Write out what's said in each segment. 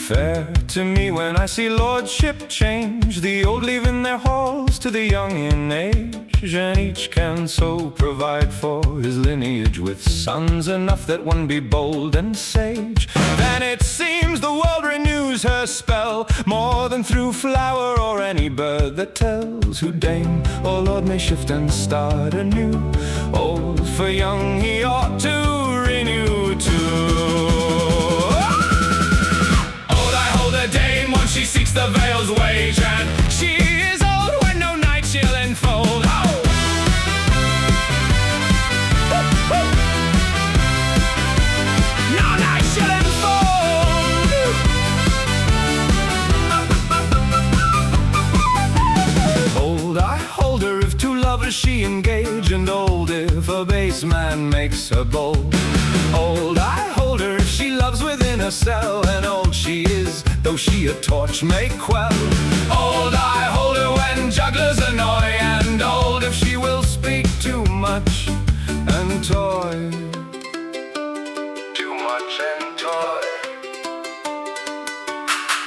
Fair to me when I see lordship change, the old leaving their halls to the young in age, and each can so provide for his lineage with sons enough that one be bold and sage. Then it seems the world renews her spell more than through flower or any bird that tells who dame or lord may shift and start anew. Old for young he ought to renew too. Dame once she seeks the veil's wage, and she is old when no night she'll enfold. Oh! No night she'll enfold. Old I hold her if to lovers she engage, and old if a base man makes her bold. Old I hold her if she loves within a cell, and old she is though she a torch may quell. Old I hold her when jugglers annoy, and old if she will speak too much and toy. Too much and toy.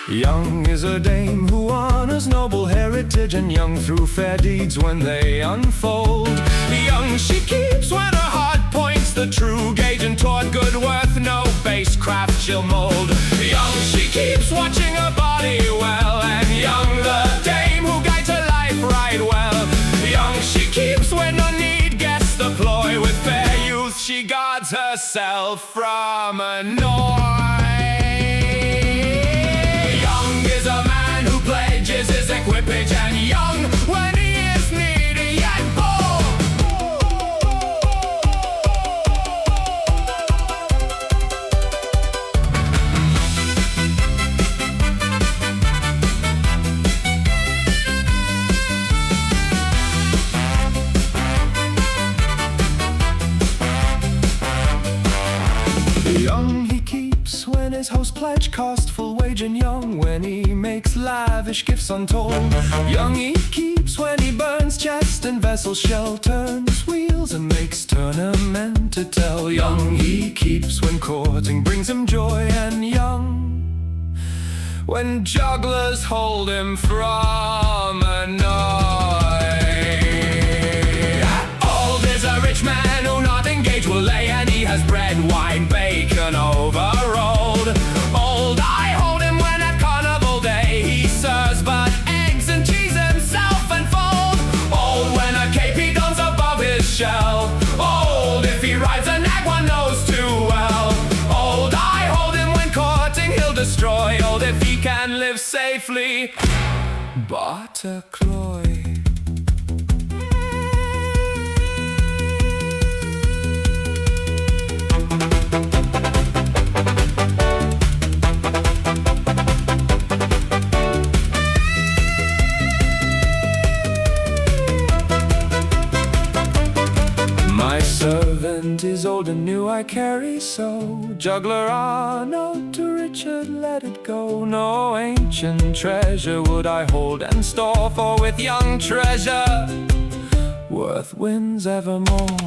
Young is a dame who honors noble heritage, and young through fair deeds when they unfold. Young she keeps when her heart points the true gauge, and toward good worth no base craft she'll mold. Young she keeps watching her body well, and young the dame who guides her life right well. Young she keeps when no need guess the ploy, with fair youth she guards herself from annoy. Young is a man who pledges his equipage, and young when he is needy yet bold. Young he keeps when his host pledge cost full wage, and young when he makes lavish gifts untold. Young he keeps when he burns chest and vessel shell, turns wheels and makes tournament to tell. Young he keeps when courting brings him joy, and young when jugglers hold him from annoy. Old is a rich man who not engaged will lay, and he has bread, wine, bacon overrolled. Old I hold him when at carnival day he serves but eggs and cheese himself unfold. Old when a cape he dons above his shell. Old if he rides a nag one knows too well. Old I hold him when courting he'll destroy. Old if he can live safely but a cloy. Servant is old and new I carry so. Juggler honor to Richard let it go. No ancient treasure would I hold and store, for with young treasure worth wins evermore.